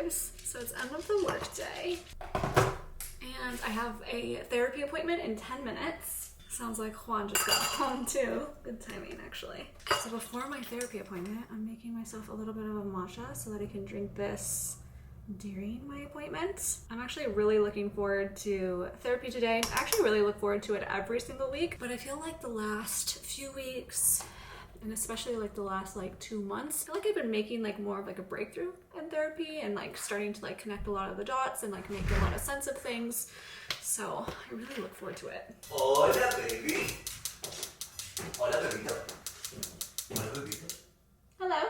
guys. So it's end of the work day. And I have a therapy appointment in 10 minutes. Sounds like Juan just got home too. Good timing, actually. So before my therapy appointment, I'm making myself a little bit of a matcha so that I can drink this during my appointment. I'm actually really looking forward to therapy today. I actually really look forward to it every single week, but I feel like the last few weeks, and especially like the last like 2 months, I feel like I've been making like more of like a breakthrough in therapy and like starting to like connect a lot of the dots and like make a lot of sense of things. So I really look forward to it. Hola, baby. Hola, bebito. Hola, bebito. Hello.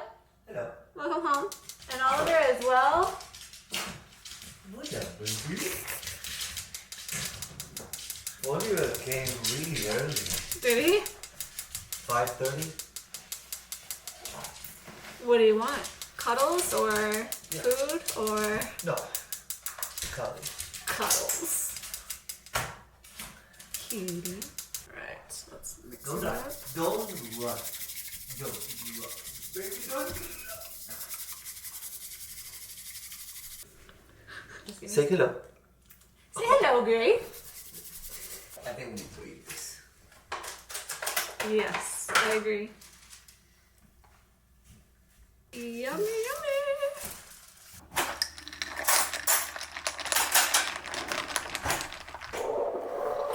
Hello. Welcome home. And Oliver as well. Hola, baby. Oliver came really early. Did he? 5:30. What do you want? Cuddles or food or? No. Cuddles. Cuddles. Cutie. Alright, let's mix Don't it up. rush. Don't rush. Don't rush. Baby, don't rush. Say hello. Say hello, Gray. I think we need to eat this. Yes, I agree. Yummy, yummy.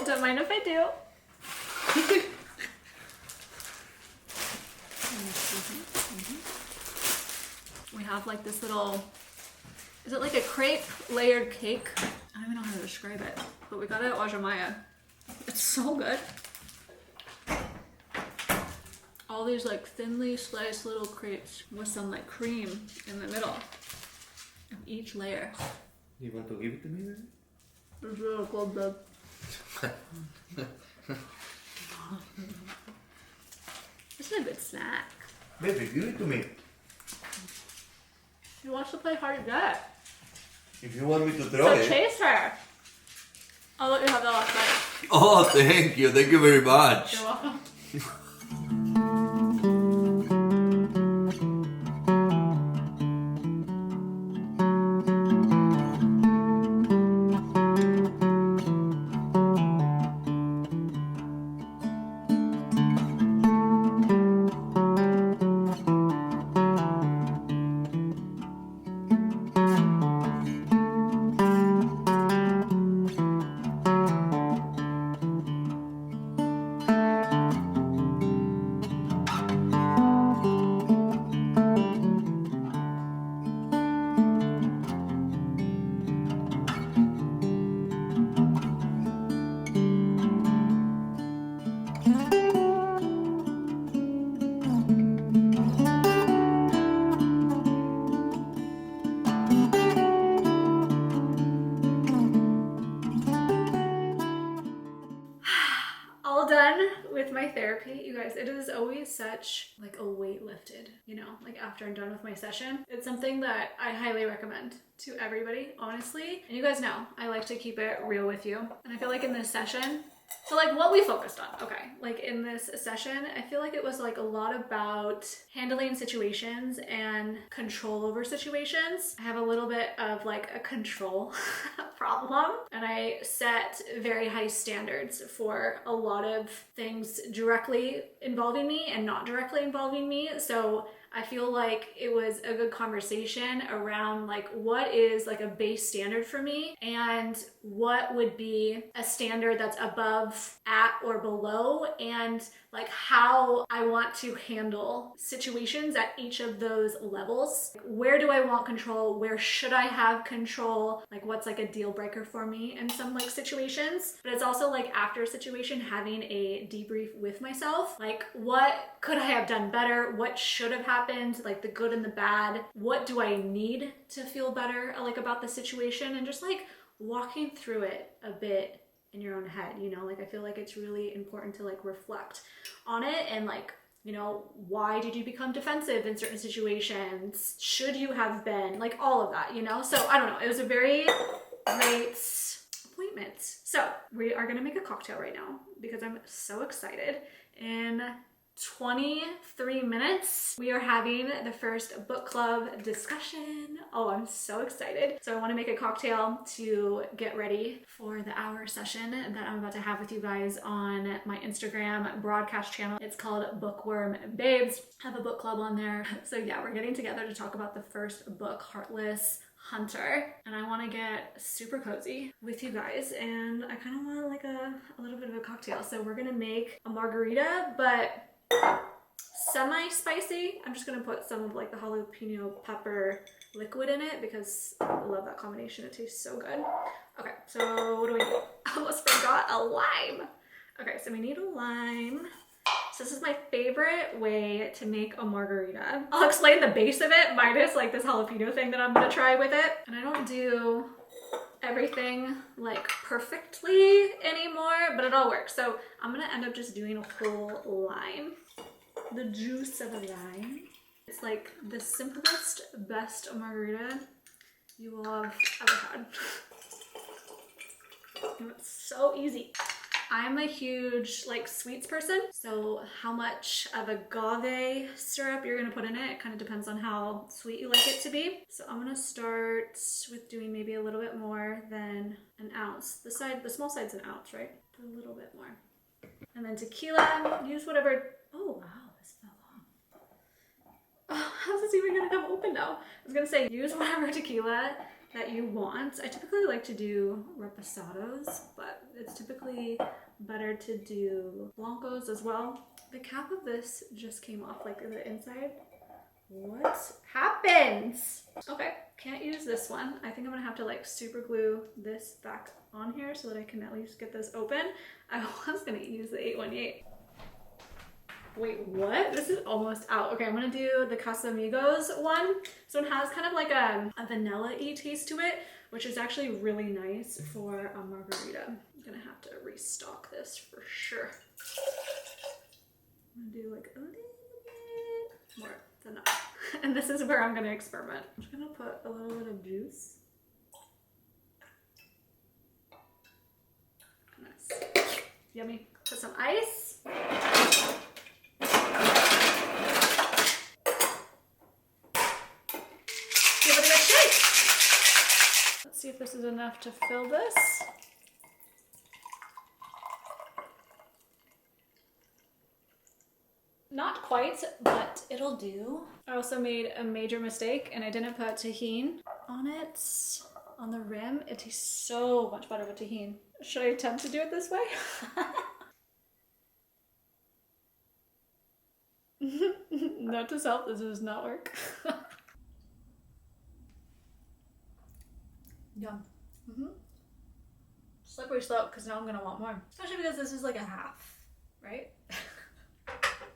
Don't mind if I do. We have like this little, is it like a crepe layered cake? I don't even know how to describe it, but we got it at Wajamaya. It's so good. All these like thinly sliced little crepes with some like cream in the middle of each layer. You want to give it to me then? It's really good, babe. This is a good snack. Baby, give it to me. He wants to play hard to get. If you want me to throw So it. chase her. I'll let you have the last bite. Oh, thank you. Thank you very much. You're welcome. All done with my therapy. You guys, it is always such like a weight lifted, you know, like after I'm done with my session. It's something that I highly recommend to everybody, honestly. And you guys know, I like to keep it real with you. And I feel like in this session, so like what we focused on, okay, like in this session, I feel like it was like a lot about handling situations and control over situations. I have a little bit of like a control problem, and I set very high standards for a lot of things directly involving me and not directly involving me. So I feel like it was a good conversation around like what is like a base standard for me and what would be a standard that's above, at, or below, and like how I want to handle situations at each of those levels. Where do I want control? Where should I have control? Like what's like a deal breaker for me in some like situations. But it's also like after a situation having a debrief with myself. Like what could I have done better? What should have happened? Like the good and the bad. What do I need to feel better like about the situation? And just like walking through it a bit in your own head, you know, like I feel like it's really important to like reflect on it and like, you know, why did you become defensive in certain situations? Should you have been? Like all of that, you know? So I don't know, it was a very great appointment. So we are gonna make a cocktail right now because I'm so excited. In 23 minutes. We are having the first book club discussion. Oh, I'm so excited. So I want to make a cocktail to get ready for the hour session that I'm about to have with you guys on my Instagram broadcast channel. It's called Bookworm Babes. I have a book club on there. So yeah, we're getting together to talk about the first book, Heartless Hunter, and I want to get super cozy with you guys, and I kind of want like a little bit of a cocktail. So we're gonna make a margarita, but semi-spicy. I'm just gonna put some of like the jalapeno pepper liquid in it because I love that combination. It tastes so good. Okay, so what do we need? I almost forgot a lime. Okay, so we need a lime. So this is my favorite way to make a margarita. I'll explain the base of it minus like this jalapeno thing that I'm gonna try with it. And I don't do everything like perfectly anymore, but it all works. So I'm gonna end up just doing a whole lime. The juice of a lime. It's like the simplest, best margarita you will have ever had. And it's so easy. I'm a huge like sweets person, so how much of agave syrup you're gonna put in it kind of depends on how sweet you like it to be. So I'm gonna start with doing maybe a little bit more than an ounce. The small side's an ounce, right? Put a little bit more. And then tequila, use whatever. Oh wow, this fell off. Oh, how's this even gonna come open now? I was gonna say use whatever tequila that you want. I typically like to do reposados, but it's typically better to do blancos as well. The cap of this just came off, like the inside. What happens? Okay, can't use this one. I think I'm gonna have to like super glue this back on here so that I can at least get this open. I was gonna use the 818. Wait, what? This is almost out. Okay, I'm gonna do the Casamigos one. So it has kind of like a vanilla-y taste to it, which is actually really nice for a margarita. I'm gonna have to restock this for sure. I'm gonna do like a little bit more than that. And this is where I'm gonna experiment. I'm just gonna put a little bit of juice. Nice. Yummy. Put some ice. See if this is enough to fill this. Not quite, but it'll do. I also made a major mistake and I didn't put tahini on it, on the rim. It tastes so much better with tahini. Should I attempt to do it this way? Note to self, this does not work. Yum. Slippery slope, because now I'm gonna want more. Especially because this is like a half, right?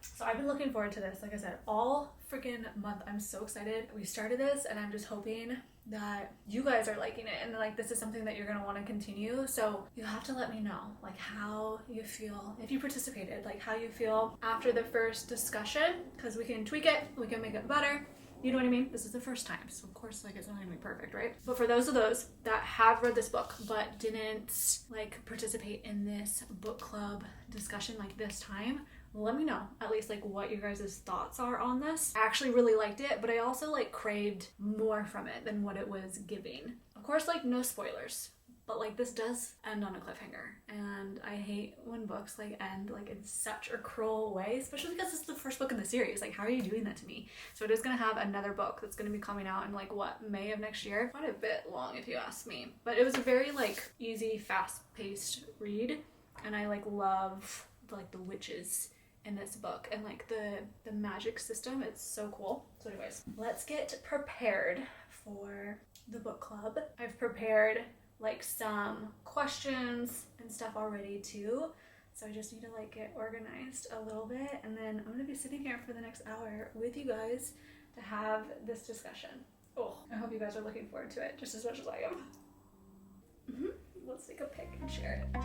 So I've been looking forward to this, like I said, all freaking month. I'm so excited. We started this and I'm just hoping that you guys are liking it and like this is something that you're gonna want to continue. So you have to let me know like how you feel, if you participated, like how you feel after the first discussion, because we can tweak it, we can make it better. You know what I mean? This is the first time, so of course like it's not gonna be perfect, right? But for those that have read this book but didn't like participate in this book club discussion like this time, let me know at least like what your guys' thoughts are on this. I actually really liked it, but I also like craved more from it than what it was giving. Of course, like no spoilers, but like this does end on a cliffhanger, and I hate when books like end like in such a cruel way, especially because it's the first book in the series. Like, how are you doing that to me? So it is gonna have another book that's gonna be coming out in like what, May of next year? Quite a bit long if you ask me, but it was a very like easy, fast-paced read, and I like love like the witches in this book and like the magic system. It's so cool. So anyways, let's get prepared for the book club. I've prepared like some questions and stuff already too, so I just need to like get organized a little bit, and then I'm gonna be sitting here for the next hour with you guys to have this discussion. Oh, I hope you guys are looking forward to it just as much as I am. Let's take a pic and share it.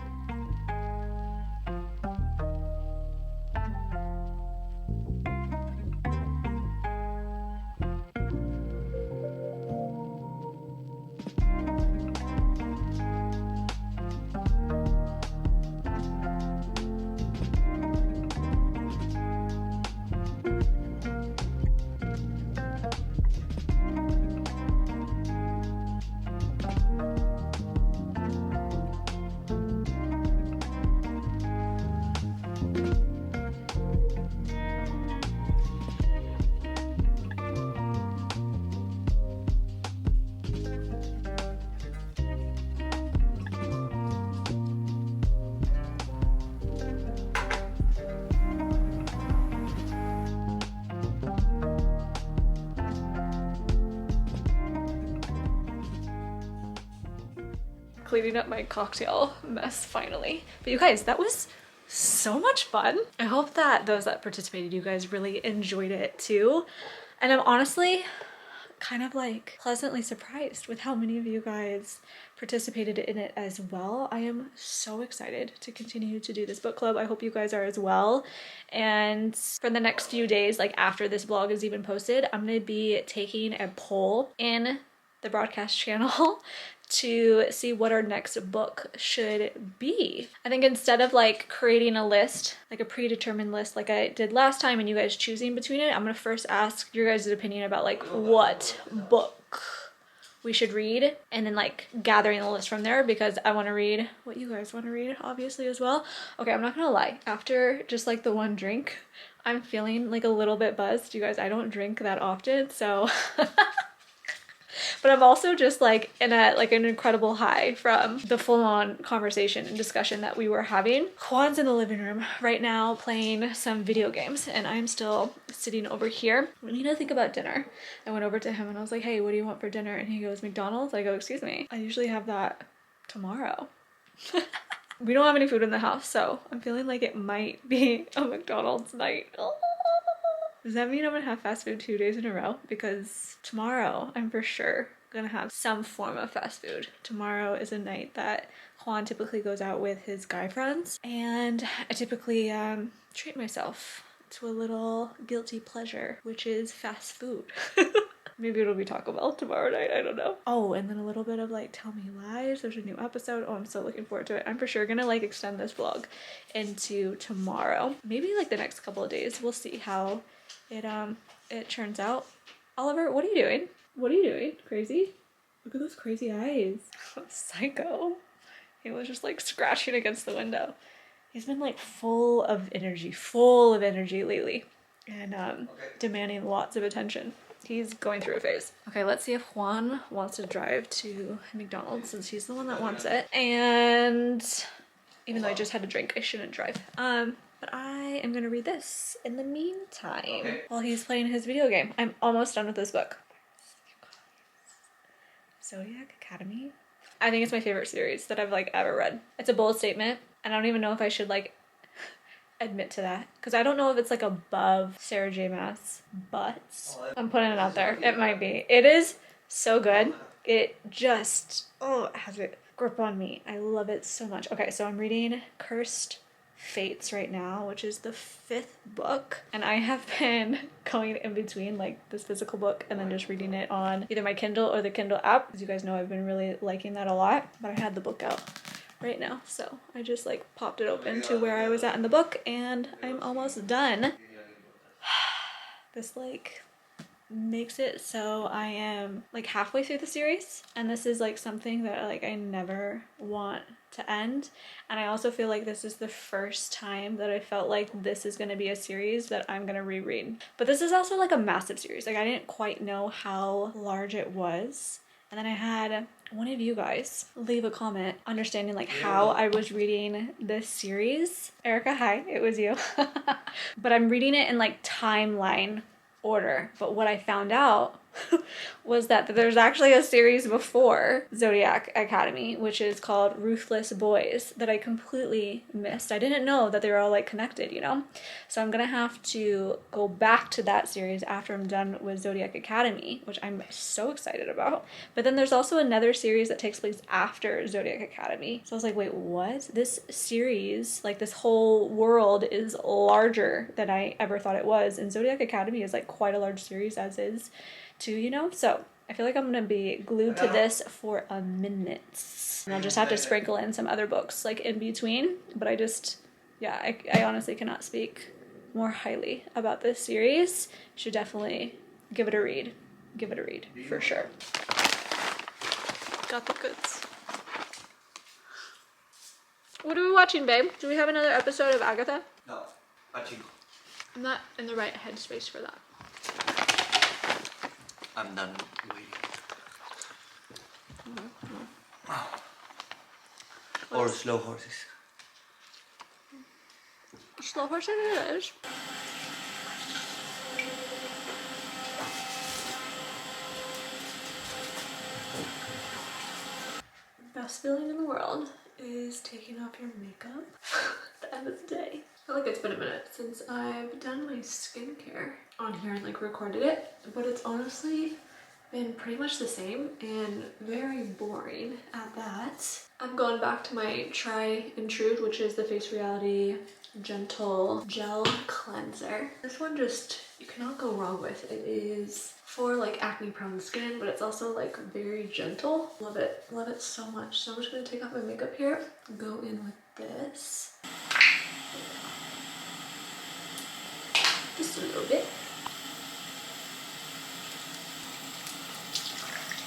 Cleaning up my cocktail mess finally. But you guys, that was so much fun. I hope that those that participated, you guys really enjoyed it too. And I'm honestly kind of like pleasantly surprised with how many of you guys participated in it as well. I am so excited to continue to do this book club. I hope you guys are as well. And for the next few days, like after this vlog is even posted, I'm gonna be taking a poll in the broadcast channel to see what our next book should be. I think instead of like creating a list, like a predetermined list like I did last time and you guys choosing between it, I'm gonna first ask your guys' opinion about like what book we should read and then like gathering the list from there, because I want to read what you guys want to read obviously as well. Okay, I'm not gonna lie, after just like the one drink, I'm feeling like a little bit buzzed. You guys, I don't drink that often, so but I'm also just like in a like an incredible high from the full-on conversation and discussion that we were having. Juan's in the living room right now playing some video games and I'm still sitting over here. We need to think about dinner. I went over to him and I was like, hey, what do you want for dinner? And he goes, McDonald's? I go, excuse me, I usually have that tomorrow. We don't have any food in the house, so I'm feeling like it might be a McDonald's night. Oh. Does that mean I'm gonna have fast food 2 days in a row? Because tomorrow I'm for sure gonna have some form of fast food. Tomorrow is a night that Juan typically goes out with his guy friends and I typically treat myself to a little guilty pleasure, which is fast food. Maybe it'll be Taco Bell tomorrow night, I don't know. Oh, and then a little bit of like Tell Me Lies. There's a new episode. Oh, I'm so looking forward to it. I'm for sure gonna like extend this vlog into tomorrow. Maybe like the next couple of days. We'll see how it turns out. Oliver, what are you doing? What are you doing? Crazy? Look at those crazy eyes. Psycho. He was just like scratching against the window. He's been like full of energy lately and demanding lots of attention. He's going through a phase. Okay, let's see if Juan wants to drive to McDonald's since he's the one that wants it. And even though I just had a drink, I shouldn't drive. But I am gonna read this in the meantime while he's playing his video game. I'm almost done with this book. Zodiac Academy. I think it's my favorite series that I've like ever read. It's a bold statement and I don't even know if I should like admit to that because I don't know if it's like above Sarah J Maas, but I'm putting it out there. It might be. It is so good. It just, oh, it has a grip on me. I love it so much. Okay, so I'm reading Cursed Fates right now, which is the 5th book, and I have been going in between like this physical book and then just reading it on either my Kindle or the Kindle app. As you guys know, I've been really liking that a lot, but I had the book out right now, so I just like popped it open to where I was at in the book and I'm almost done. This like makes it so I am like halfway through the series, and this is like something that like I never want to end, and I also feel like this is the first time that I felt like this is going to be a series that I'm going to reread. But this is also like a massive series. Like I didn't quite know how large it was, and then I had one of you guys leave a comment understanding like how I was reading this series. Erica, hi, it was you. But I'm reading it in like timeline order. But what I found out was that there's actually a series before Zodiac Academy, which is called Ruthless Boys, that I completely missed. I didn't know that they were all like connected, you know? So I'm gonna have to go back to that series after I'm done with Zodiac Academy, which I'm so excited about. But then there's also another series that takes place after Zodiac Academy. So I was like, wait, what? This series, like this whole world is larger than I ever thought it was. And Zodiac Academy is like quite a large series as is too, you know? So I feel like I'm gonna be glued to this for a minute. And I'll just have to sprinkle in some other books like in between. But I just, yeah, I honestly cannot speak more highly about this series. You should definitely give it a read. Give it a read, for sure. Got the goods. What are we watching, babe? Do we have another episode of Agatha? No, pachinko. I'm not in the right headspace for that. I'm done waiting. Or slow horses. Slow horse it is. Best feeling in the world is taking off your makeup at the end of the day. I feel like it's been a minute since I've done my skincare on here and like recorded it, but it's honestly been pretty much the same and very boring at that. I'm going back to my Try and Trude, which is the Face Reality Gentle Gel Cleanser. This one just, you cannot go wrong with. It is for like acne prone skin, but it's also like very gentle. Love it so much. So I'm just gonna take off my makeup here and go in with this. Just a little bit.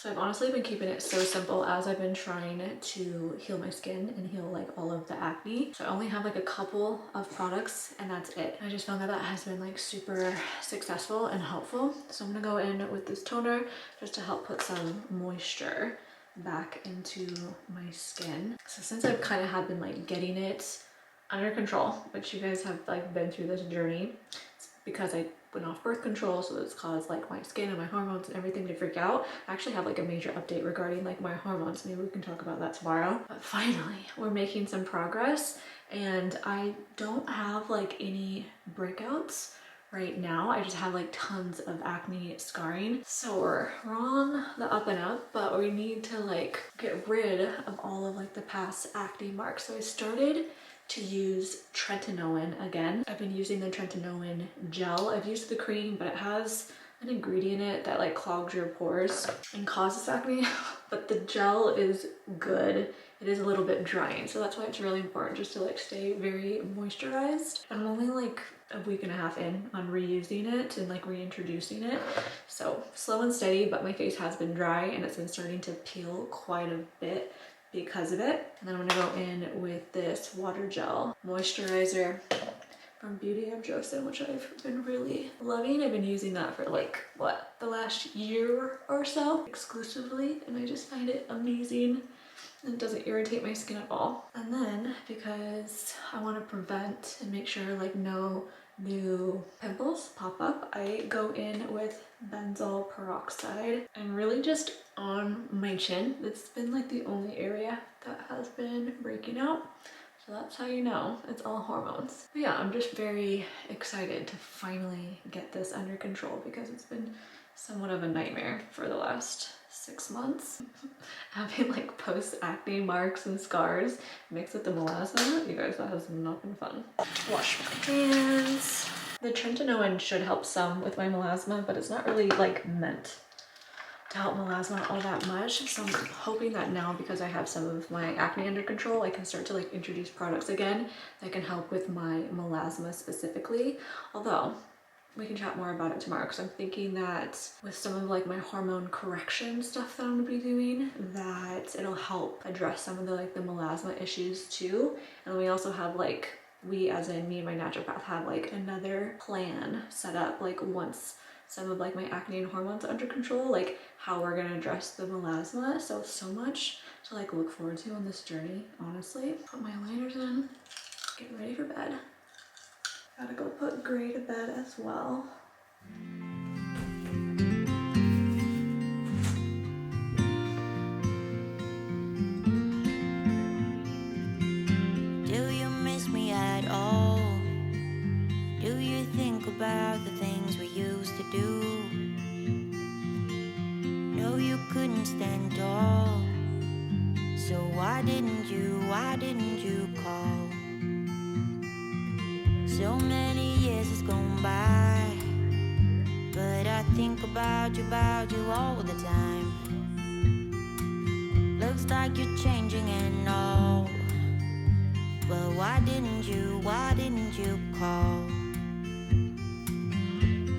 So I've honestly been keeping it so simple as I've been trying to heal my skin and heal like all of the acne. So I only have like a couple of products and that's it. I just found that that has been like super successful and helpful. So I'm gonna go in with this toner just to help put some moisture back into my skin. So since I've kind of been like getting it under control, which you guys have like been through this journey, it's because I went off birth control, so it's caused like my skin and my hormones and everything to freak out. I actually have like a major update regarding like my hormones. Maybe we can talk about that tomorrow. But finally, we're making some progress and I don't have like any breakouts right now. I just have like tons of acne scarring. So we're on the up and up, but we need to like get rid of all of like the past acne marks. So I started to use tretinoin again. I've been using the tretinoin gel. I've used the cream, but it has an ingredient in it that like clogs your pores and causes acne, but the gel is good. It is a little bit drying, so that's why it's really important just to like stay very moisturized. I'm only like a week and a half in on reusing it and like reintroducing it, so slow and steady, but my face has been dry and it's been starting to peel quite a bit because of it. And then I'm gonna go in with this water gel moisturizer from Beauty of Joseon, which I've been really loving. I've been using that for like, what, the last year or so exclusively, and I just find it amazing. It doesn't irritate my skin at all. And then because I want to prevent and make sure like no new pimples pop up, I go in with benzoyl peroxide and really just on my chin. It's been like the only area that has been breaking out. So that's how you know it's all hormones. But yeah, I'm just very excited to finally get this under control because it's been somewhat of a nightmare for the last 6 months. Having like post-acne marks and scars mixed with the melasma, you guys, that has not been fun. Wash my hands. The tretinoin should help some with my melasma, but it's not really like meant to help melasma all that much. So I'm hoping that now, because I have some of my acne under control, I can start to like introduce products again that can help with my melasma specifically. Although we can chat more about it tomorrow, because I'm thinking that with some of like my hormone correction stuff that I'm gonna be doing, that it'll help address some of the like the melasma issues too. And we also have like, we as in me and my naturopath have like another plan set up, like once some of like my acne and hormones are under control, like how we're gonna address the melasma. So much to like look forward to on this journey, honestly. Put my liners in, get ready for bed. Gotta go put Gray to bed as well. Do you miss me at all? Do you think about the things we used to do? No, you couldn't stand tall. So why didn't you call? So many years has gone by, but I think about you all the time. Looks like you're changing and all, but why didn't you call?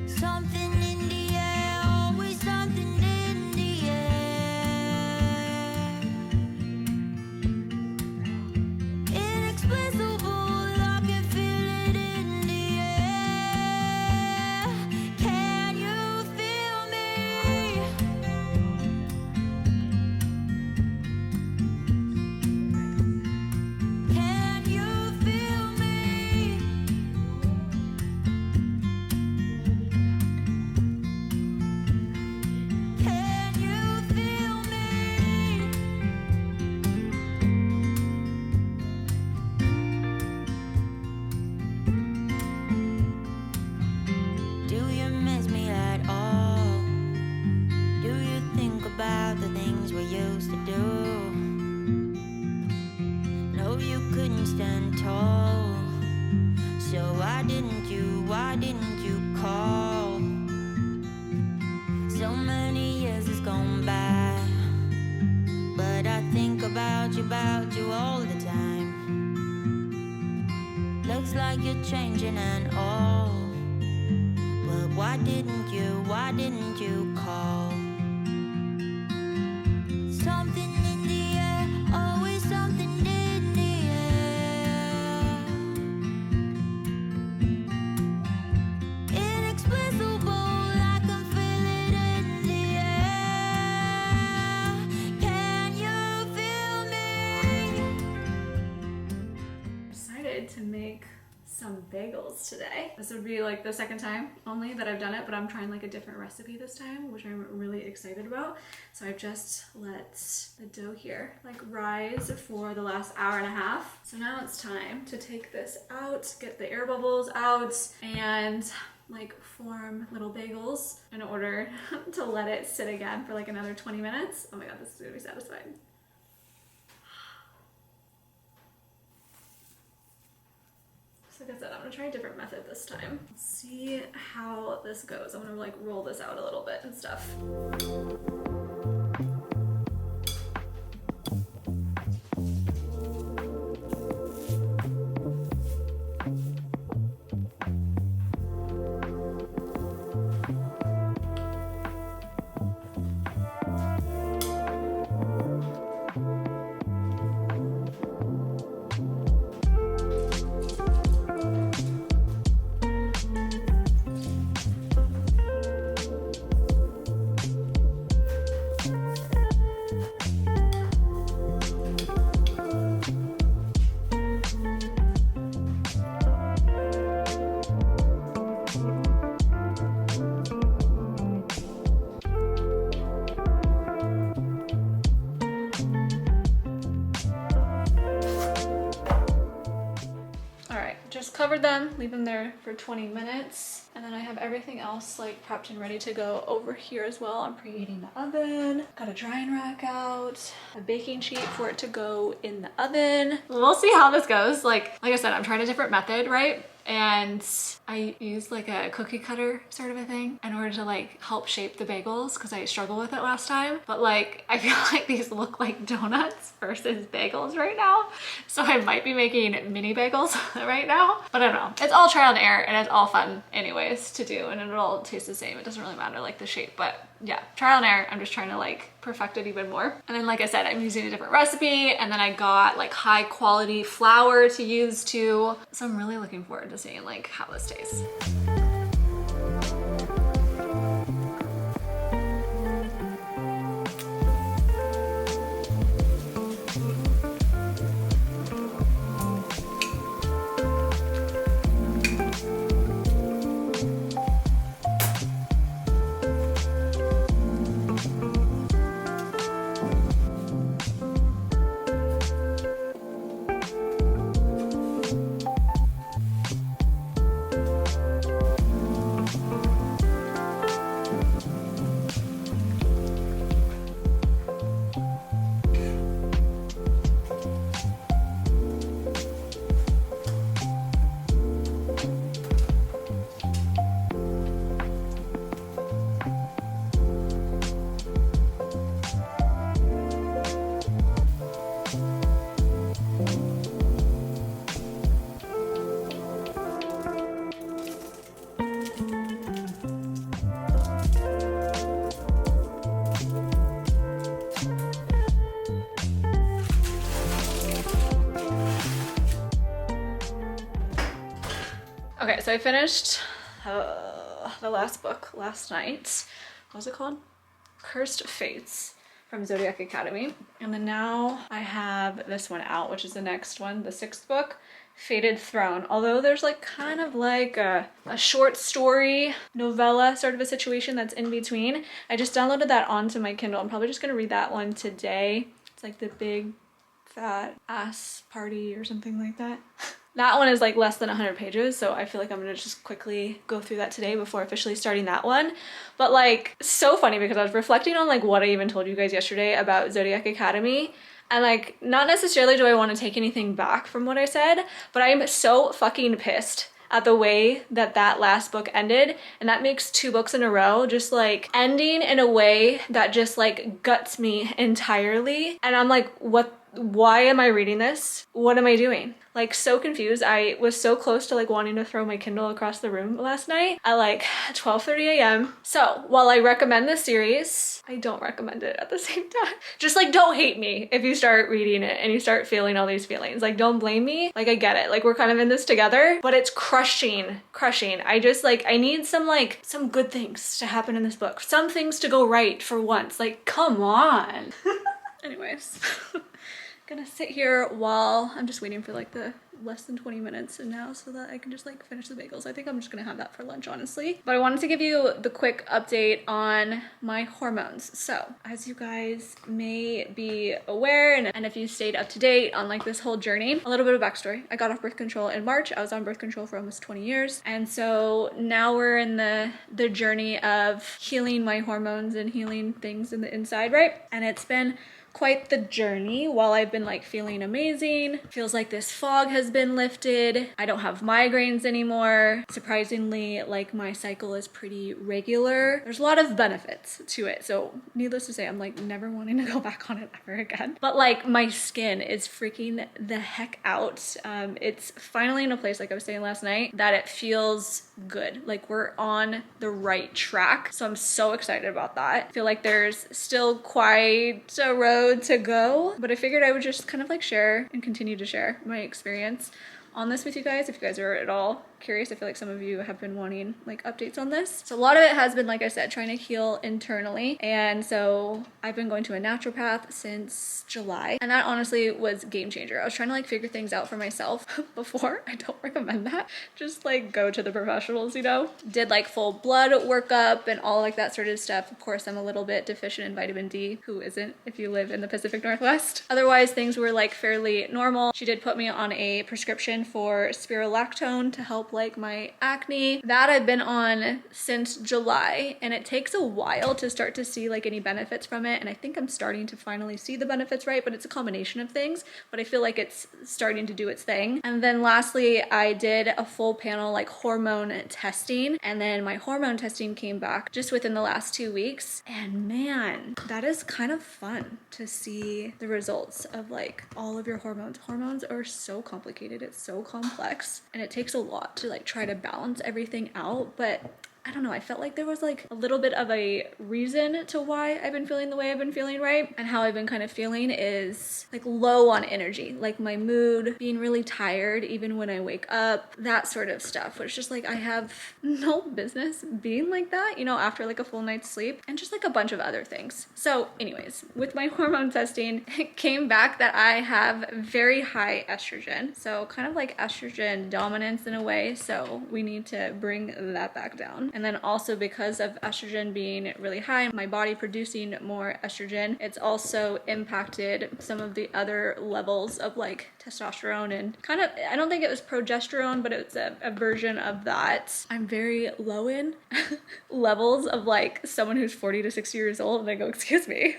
Something in the air, always something in the air. In a why didn't you call? So many years has gone by, but I think about you all the time. Looks like you're changing and all, but why didn't you call? Something in the air, always something in the air. Inexplicable, I can feel it in the air. Can you feel me? Decided to make some bagels today. This would be like the second time only that I've done it, but I'm trying like a different recipe this time, which I'm really excited about. So I've just let the dough here like rise for the last hour and a half. So now it's time to take this out, get the air bubbles out, and like form little bagels in order to let it sit again for like another 20 minutes. Oh my god, this is gonna be satisfying. Like I said, I'm gonna try a different method this time. Let's see how this goes. I'm gonna like roll this out a little bit and stuff. Just covered them, leave them there for 20 minutes. And then I have everything else like prepped and ready to go over here as well. I'm preheating the oven. Got a drying rack out, a baking sheet for it to go in the oven. We'll see how this goes. Like I said, I'm trying a different method, right? And I used like a cookie cutter sort of a thing in order to like help shape the bagels because I struggled with it last time. But like I feel like these look like donuts versus bagels right now. So I might be making mini bagels right now. But I don't know. It's all trial and error and it's all fun anyways to do, and it'll all taste the same. It doesn't really matter like the shape, but yeah, trial and error. I'm just trying to like perfect it even more. And then like I said, I'm using a different recipe, and then I got like high quality flour to use too. So I'm really looking forward to seeing like how this tastes. Okay, so I finished the last book last night. What was it called? Cursed Fates from Zodiac Academy. And then now I have this one out, which is the next one, the 6th book, Fated Throne. Although there's like kind of like a short story novella sort of a situation that's in between. I just downloaded that onto my Kindle. I'm probably just gonna read that one today. It's like the big fat ass party or something like that. That one is like less than 100 pages, so I feel like I'm gonna just quickly go through that today before officially starting that one. But like, so funny because I was reflecting on like what I even told you guys yesterday about Zodiac Academy, and like, not necessarily do I want to take anything back from what I said, but I'm so fucking pissed at the way that that last book ended, and that makes 2 books in a row just like ending in a way that just like guts me entirely. And I'm like, why am I reading this? What am I doing? Like, so confused. I was so close to like wanting to throw my Kindle across the room last night at like 12:30 a.m. So while I recommend this series, I don't recommend it at the same time. Just like, don't hate me if you start reading it and you start feeling all these feelings. Like, don't blame me. Like, I get it. Like, we're kind of in this together, but it's crushing. I just like, I need some good things to happen in this book. Some things to go right for once. Like, come on. Anyways. Gonna sit here while I'm just waiting for like the less than 20 minutes and now so that I can just like finish the bagels. I think I'm just gonna have that for lunch, honestly. But I wanted to give you the quick update on my hormones. So as you guys may be aware, and if you stayed up to date on like this whole journey, a little bit of backstory. I got off birth control in March. I was on birth control for almost 20 years. And so now we're in the journey of healing my hormones and healing things in the inside, right? And it's been quite the journey. While I've been like feeling amazing, feels like this fog has been lifted. I don't have migraines anymore. Surprisingly, like my cycle is pretty regular. There's a lot of benefits to it. So needless to say, I'm like never wanting to go back on it ever again. But like my skin is freaking the heck out. It's finally in a place, like I was saying last night, that it feels good. Like we're on the right track. So I'm so excited about that. I feel like there's still quite a road to go, but I figured I would just kind of like share and continue to share my experience on this with you guys. If you guys are at all curious, I feel like some of you have been wanting like updates on this. So a lot of it has been, like I said, trying to heal internally. And so I've been going to a naturopath since July, and that honestly was a game changer. I was trying to like figure things out for myself before. I don't recommend that. Just like go to the professionals, you know. Did like full blood workup and all like that sort of stuff. Of course, I'm a little bit deficient in vitamin D. Who isn't if you live in the Pacific Northwest? Otherwise, things were like fairly normal. She did put me on a prescription for spirulactone to help like my acne. That I've been on since July, and it takes a while to start to see like any benefits from it. And I think I'm starting to finally see the benefits, right? But it's a combination of things, but I feel like it's starting to do its thing. And then lastly, I did a full panel like hormone testing, and then my hormone testing came back just within the last 2 weeks. And man, that is kind of fun to see the results of like all of your hormones. Hormones are so complicated. It's so complex, and it takes a lot to like try to balance everything out. But I don't know, I felt like there was like a little bit of a reason to why I've been feeling the way I've been feeling, right? And how I've been kind of feeling is like low on energy, like my mood, being really tired even when I wake up, that sort of stuff, which just like I have no business being like that, you know, after like a full night's sleep, and just like a bunch of other things. So anyways, with my hormone testing, it came back that I have very high estrogen. So kind of like estrogen dominance in a way. So we need to bring that back down. And then also because of estrogen being really high, my body producing more estrogen, it's also impacted some of the other levels of like testosterone and kind of, I don't think it was progesterone, but it's a version of that. I'm very low in levels of like someone who's 40 to 60 years old, and I go, excuse me.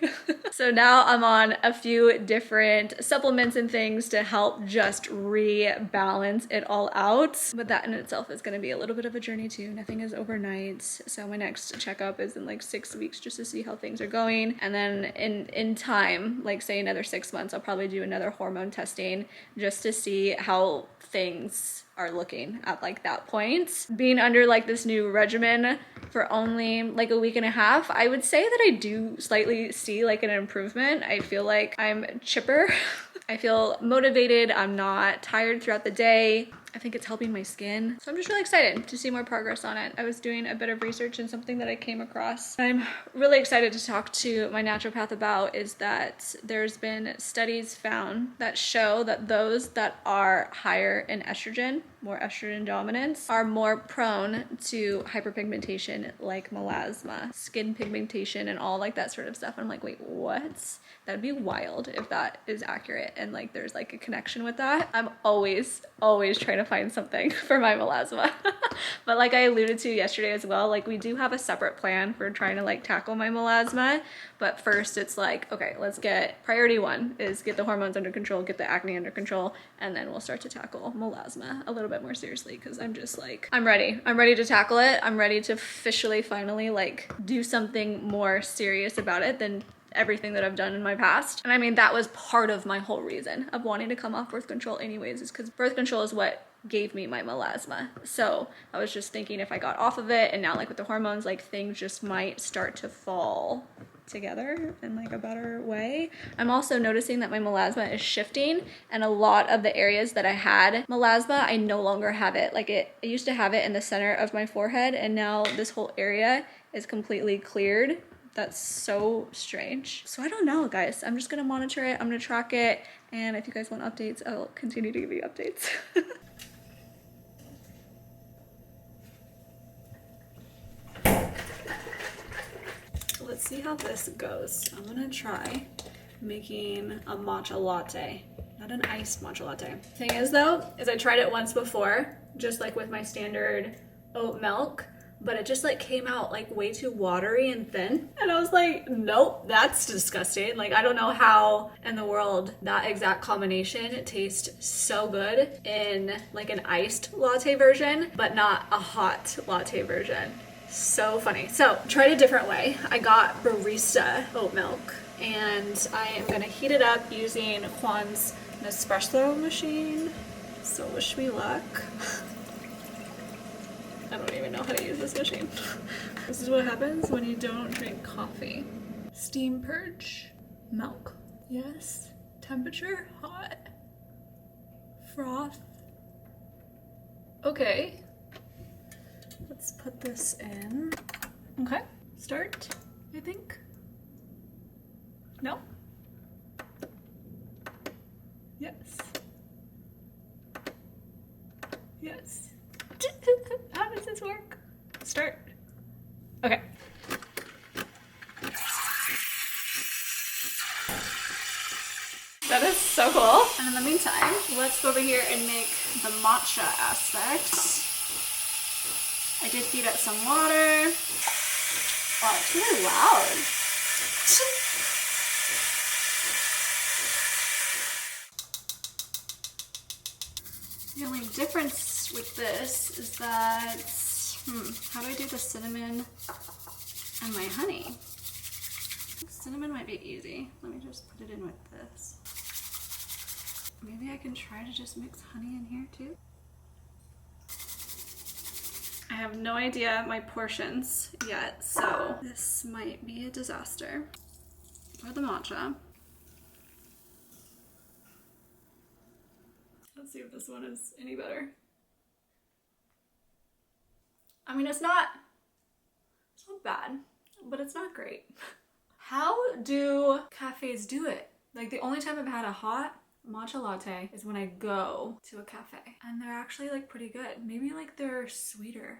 So now I'm on a few different supplements and things to help just rebalance it all out. But that in itself is going to be a little bit of a journey too. Nothing is overnight. So my next checkup is in like 6 weeks just to see how things are going. And then in time, like say another 6 months, I'll probably do another hormone testing just to see how things are looking at like that point. Being under like this new regimen for only like a week and a half, I would say that I do slightly see like an improvement. I feel like I'm chipper. I feel motivated. I'm not tired throughout the day. I think it's helping my skin. So I'm just really excited to see more progress on it. I was doing a bit of research, and something that I came across I'm really excited to talk to my naturopath about is that there's been studies found that show that those that are higher in estrogen, more estrogen dominance, are more prone to hyperpigmentation like melasma, skin pigmentation, and all like that sort of stuff. I'm like, wait, what? That'd be wild if that is accurate and like there's like a connection with that. I'm always trying to to find something for my melasma. But like I alluded to yesterday as well, like we do have a separate plan for trying to like tackle my melasma. But first it's like, okay, let's get priority one is get the hormones under control, get the acne under control, and then we'll start to tackle melasma a little bit more seriously, because I'm just like, I'm ready to tackle it. I'm ready to officially finally like do something more serious about it than everything that I've done in my past. And I mean, that was part of my whole reason of wanting to come off birth control anyways, is because birth control is what gave me my melasma. So I was just thinking if I got off of it, and now like with the hormones, like things just might start to fall together in like a better way. I'm also noticing that my melasma is shifting, and a lot of the areas that I had melasma, I no longer have it. Like I used to have it in the center of my forehead, and now this whole area is completely cleared. That's so strange. So I don't know, guys. I'm just gonna monitor it. I'm gonna track it. And if you guys want updates, I'll continue to give you updates. Let's see how this goes. I'm gonna try making a matcha latte. Not an iced matcha latte. Thing is though, is I tried it once before, just like with my standard oat milk, but it just like came out like way too watery and thin. And I was like, nope, that's disgusting. Like, I don't know how in the world that exact combination tastes so good in like an iced latte version, but not a hot latte version. So funny. So tried a different way. I got barista oat milk, and I am gonna heat it up using Juan's Nespresso machine. So wish me luck. I don't even know how to use this machine. This is what happens when you don't drink coffee. Steam purge. Milk. Yes. Temperature. Hot. Froth. Okay. Let's put this in. Okay. Start, I think. No? Yes. Yes. How does this work? Start. Okay. That is so cool. And in the meantime, let's go over here and make the matcha aspect. I did heat up some water. Wow, it's really loud. The only difference with this is that, how do I do the cinnamon and my honey? Cinnamon might be easy. Let me just put it in with this. Maybe I can try to just mix honey in here too. I have no idea my portions yet, so this might be a disaster. Pour the matcha. Let's see if this one is any better. I mean, it's not bad, but it's not great. How do cafes do it? Like, the only time I've had a hot matcha latte is when I go to a cafe, and they're actually like pretty good. Maybe like they're sweeter.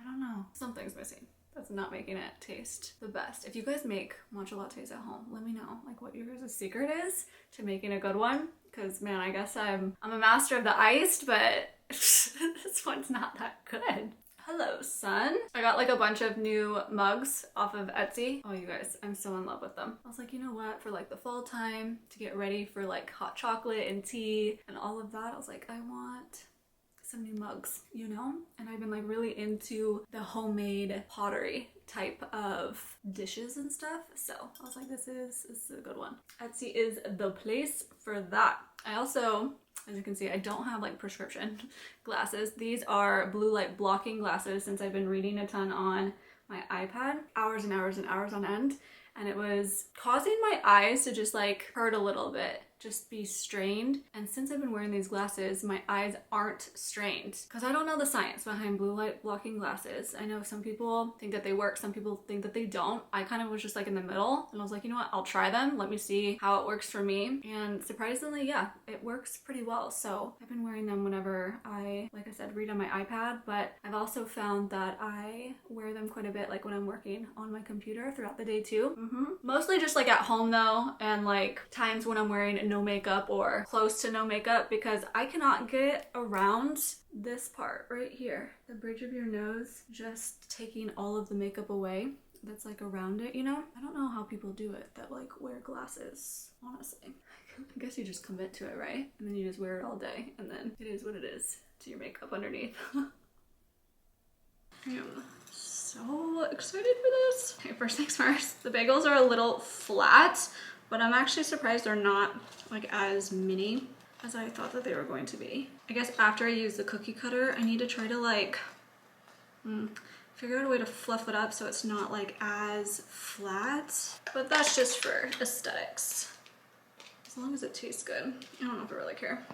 I don't know. Something's missing. That's not making it taste the best. If you guys make matcha lattes at home, let me know like what your guys' secret is to making a good one. Because man, I guess I'm a master of the iced, but this one's not that good. Hello, son. I got like a bunch of new mugs off of Etsy. Oh, you guys, I'm so in love with them. I was like, you know what? For like the fall time, to get ready for like hot chocolate and tea and all of that, I was like, I want some new mugs, you know? And I've been like really into the homemade pottery type of dishes and stuff. So I was like, this is a good one. Etsy is the place for that. I also, as you can see, I don't have like prescription glasses. These are blue light blocking glasses since I've been reading a ton on my iPad, hours and hours and hours on end. And it was causing my eyes to just like hurt a little bit, just be strained. And since I've been wearing these glasses, my eyes aren't strained. Because I don't know the science behind blue light blocking glasses. I know some people think that they work, some people think that they don't. I kind of was just like in the middle, and I was like, you know what, I'll try them. Let me see how it works for me. And surprisingly, yeah, it works pretty well. So I've been wearing them whenever I, like I said, read on my iPad, but I've also found that I wear them quite a bit like when I'm working on my computer throughout the day too. Mostly just like at home though, and like times when I'm wearing no makeup or close to no makeup because I cannot get around this part right here, the bridge of your nose, just taking all of the makeup away that's like around it, you know? I don't know how people do it that like wear glasses, honestly. I guess you just commit to it, right? And then you just wear it all day and then it is what it is to your makeup underneath. I am so excited for this. Okay, first things first, the bagels are a little flat, but I'm actually surprised they're not like as mini as I thought that they were going to be. I guess after I use the cookie cutter, I need to try to like, figure out a way to fluff it up so it's not like as flat, but that's just for aesthetics. As long as it tastes good. I don't know if I really care.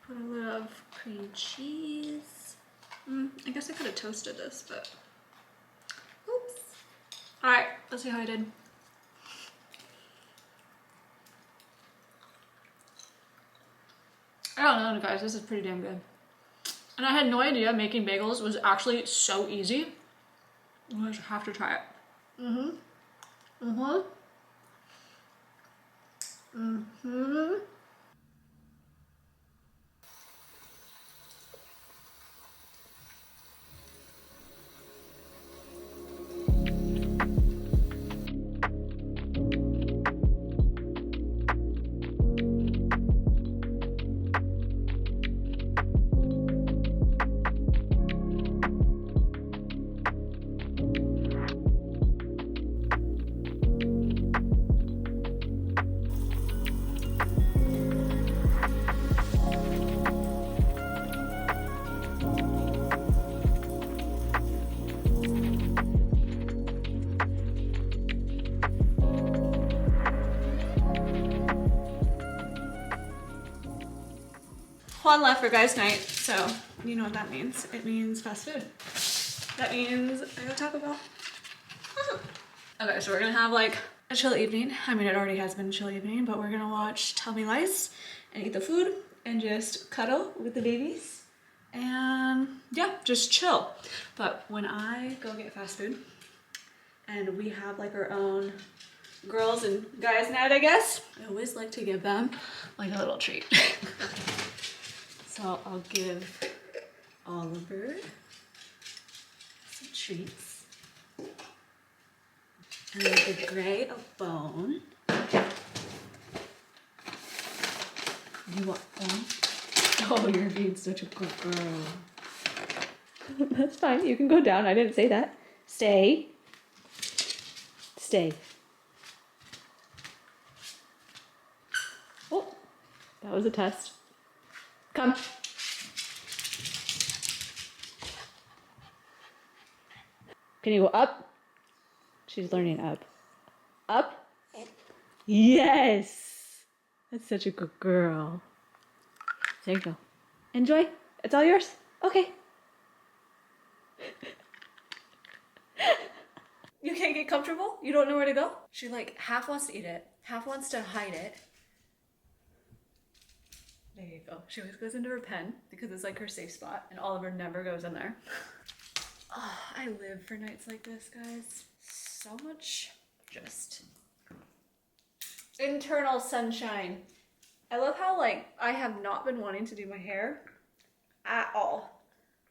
Put a little of cream cheese. I guess I could have toasted this, but oops. All right, let's see how I did. I don't know, guys, this is pretty damn good. And I had no idea making bagels was actually so easy. You guys have to try it. One left for guys' night, so you know what that means. It means fast food. That means I go Taco Bell. Okay, so we're gonna have like a chill evening. I mean, it already has been a chill evening, but we're gonna watch Tell Me Lies and eat the food and just cuddle with the babies and yeah, just chill. But when I go get fast food and we have like our own girls and guys night, I guess, I always like to give them like a little treat. So I'll give Oliver some treats. And then give Gray a bone. You want one? Oh, you're being such a good girl. That's fine. You can go down. I didn't say that. Stay. Stay. Oh, that was a test. Come. Can you go up? She's learning up. Up? Yes! That's such a good girl. There you go. Enjoy. It's all yours. Okay. You can't get comfortable? You don't know where to go? She like half wants to eat it, half wants to hide it. There you go. She always goes into her pen because it's like her safe spot and Oliver never goes in there. Oh, I live for nights like this, guys. So much just internal sunshine. I love how like I have not been wanting to do my hair at all.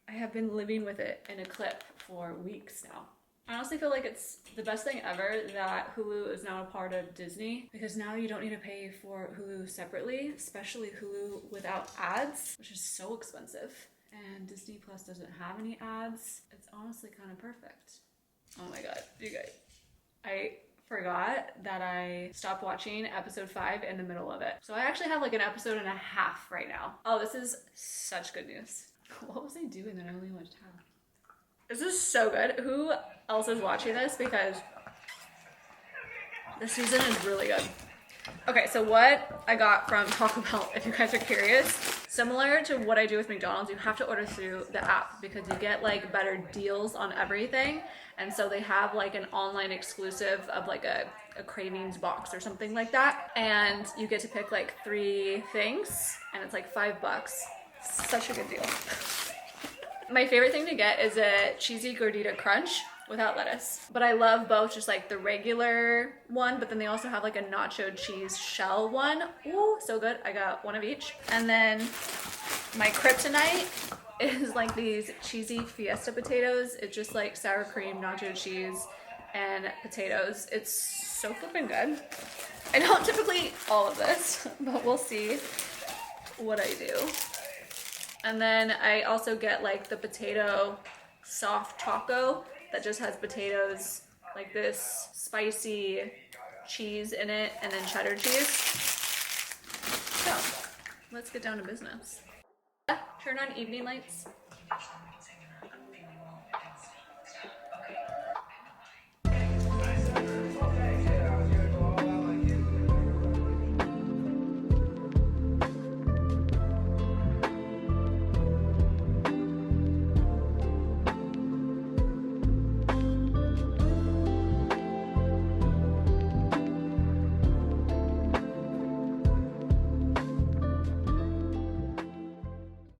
I have been living with it in a clip for weeks now. I honestly feel like it's the best thing ever that Hulu is now a part of Disney because now you don't need to pay for Hulu separately, especially Hulu without ads, which is so expensive. And Disney Plus doesn't have any ads. It's honestly kind of perfect. Oh my god, you guys. I forgot that I stopped watching episode 5 in the middle of it. So I actually have like an episode and a half right now. Oh, this is such good news. What was I doing that I only watched half? This is so good. Who else is watching this? Because this season is really good. Okay, so what I got from Taco Bell, if you guys are curious, similar to what I do with McDonald's, you have to order through the app because you get like better deals on everything. And so they have like an online exclusive of like a cravings box or something like that. And you get to pick like 3 things and it's like $5. Such a good deal. My favorite thing to get is a cheesy gordita crunch without lettuce. But I love both, just like the regular one, but then they also have like a nacho cheese shell one. Ooh, so good. I got one of each. And then my kryptonite is like these cheesy fiesta potatoes. It's just like sour cream, nacho cheese, and potatoes. It's so flippin' good. I don't typically eat all of this, but we'll see what I do. And then I also get like the potato soft taco that just has potatoes, like this spicy cheese in it, and then cheddar cheese. So let's get down to business. Turn on evening lights.